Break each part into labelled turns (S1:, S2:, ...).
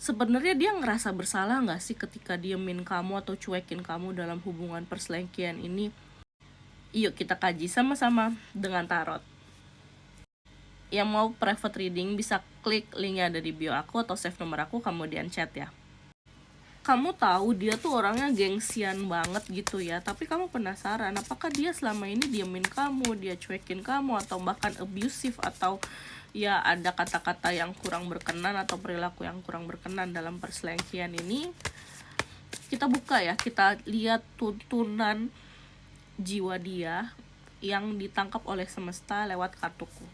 S1: Sebenarnya dia ngerasa bersalah nggak sih ketika diemin kamu atau cuekin kamu dalam hubungan perselingkuhan ini? Yuk kita kaji sama-sama dengan tarot. Yang mau private reading bisa klik linknya ada di bio aku atau save nomor aku kemudian chat ya. Kamu tahu dia tuh orangnya gengsian banget gitu ya, tapi kamu penasaran apakah dia selama ini diemin kamu, dia cuekin kamu, atau bahkan abusive, atau ya ada kata-kata yang kurang berkenan atau perilaku yang kurang berkenan dalam perselingkuhan ini. Kita buka ya, kita lihat tuntunan jiwa dia yang ditangkap oleh semesta lewat kartuku.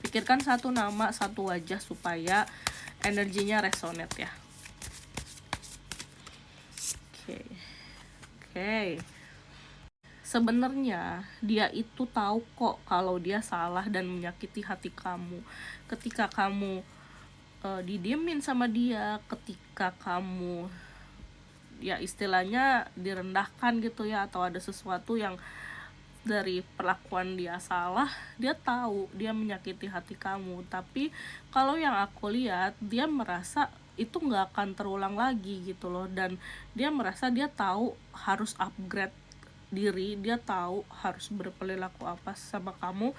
S1: Pikirkan satu nama, satu wajah supaya energinya resonate ya. Oke. Sebenarnya dia itu tahu kok kalau dia salah dan menyakiti hati kamu. Ketika kamu didiemin sama dia, ketika kamu ya istilahnya direndahkan gitu ya, atau ada sesuatu yang dari perlakuan dia salah, dia tahu dia menyakiti hati kamu. Tapi kalau yang aku lihat, dia merasa itu nggak akan terulang lagi gitu loh, dan dia merasa dia tahu harus upgrade diri, dia tahu harus berperilaku apa sama kamu,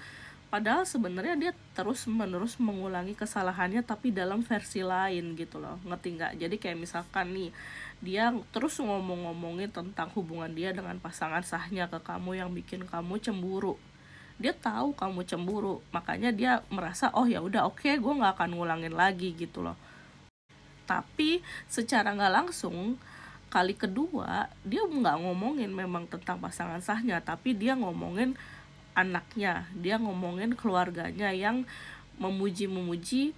S1: padahal sebenarnya dia terus menerus mengulangi kesalahannya tapi dalam versi lain gitu loh, ngerti nggak? Jadi kayak misalkan nih, dia terus ngomong-ngomongin tentang hubungan dia dengan pasangan sahnya ke kamu yang bikin kamu cemburu. Dia tahu kamu cemburu, makanya dia merasa oh ya udah oke, gue nggak akan ngulangin lagi gitu loh. Tapi secara nggak langsung kali kedua dia nggak ngomongin memang tentang pasangan sahnya, tapi dia ngomongin anaknya, dia ngomongin keluarganya yang memuji-memuji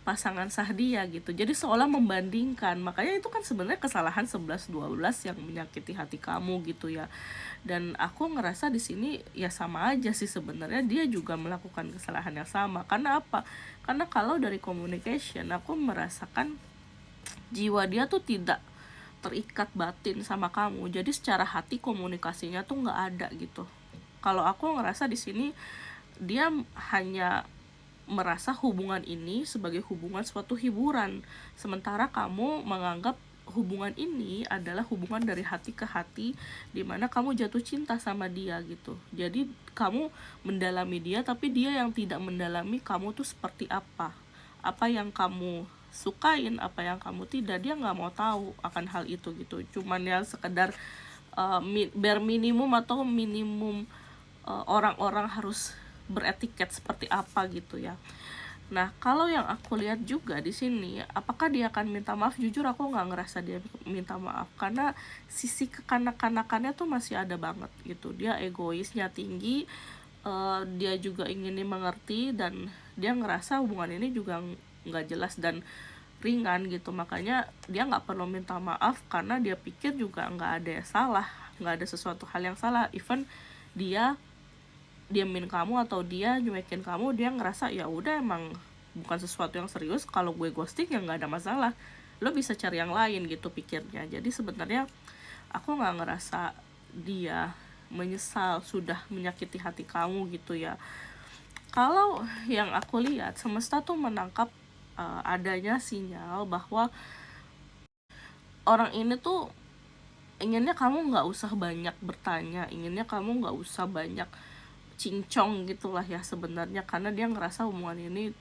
S1: pasangan sah dia gitu. Jadi seolah membandingkan. Makanya itu kan sebenarnya kesalahan 11-12 yang menyakiti hati kamu gitu ya. Dan aku ngerasa di sini ya sama aja sih sebenarnya, dia juga melakukan kesalahan yang sama. Karena apa? Karena kalau dari communication aku merasakan jiwa dia tuh tidak terikat batin sama kamu, jadi secara hati komunikasinya tuh nggak ada gitu. Kalau aku ngerasa di sini dia hanya merasa hubungan ini sebagai hubungan suatu hiburan, sementara kamu menganggap hubungan ini adalah hubungan dari hati ke hati, dimana kamu jatuh cinta sama dia gitu. Jadi kamu mendalami dia, tapi dia yang tidak mendalami kamu tuh seperti apa yang kamu sukain, apa yang kamu tidak, dia nggak mau tahu akan hal itu gitu. Cuman ya sekedar bare minimum atau minimum orang-orang harus beretiket seperti apa gitu ya. Nah, kalau yang aku lihat juga di sini, apakah dia akan minta maaf? Jujur aku nggak ngerasa dia minta maaf, karena sisi kekanak-kanakannya tuh masih ada banget gitu. Dia egoisnya tinggi, dia juga ingin dimengerti, dan dia ngerasa hubungan ini juga nggak jelas dan ringan gitu. Makanya dia nggak perlu minta maaf karena dia pikir juga nggak ada yang salah, nggak ada sesuatu hal yang salah. Even dia diamin kamu atau dia nyuekin kamu, dia ngerasa ya udah emang bukan sesuatu yang serius, kalau gue ghosting ya nggak ada masalah, lo bisa cari yang lain gitu pikirnya. Jadi sebenarnya aku nggak ngerasa dia menyesal sudah menyakiti hati kamu gitu ya. Kalau yang aku lihat, semesta tuh menangkap adanya sinyal bahwa orang ini tuh inginnya kamu nggak usah banyak bertanya, inginnya kamu nggak usah banyak cincong gitulah ya sebenarnya, karena dia ngerasa hubungan ini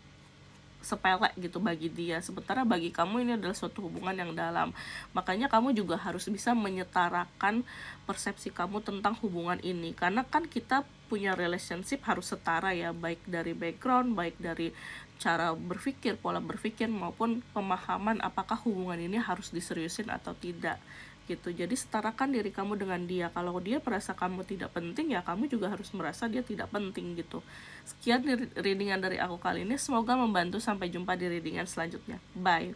S1: sepele gitu bagi dia, sementara bagi kamu ini adalah suatu hubungan yang dalam. Makanya kamu juga harus bisa menyetarakan persepsi kamu tentang hubungan ini, karena kan kita punya relationship harus setara ya, baik dari background, baik dari cara berpikir, pola berpikir, maupun pemahaman apakah hubungan ini harus diseriusin atau tidak gitu. Jadi setarakan diri kamu dengan dia. Kalau dia merasa kamu tidak penting, ya kamu juga harus merasa dia tidak penting gitu. Sekian readingan dari aku kali ini, semoga membantu. Sampai jumpa di readingan selanjutnya. Bye.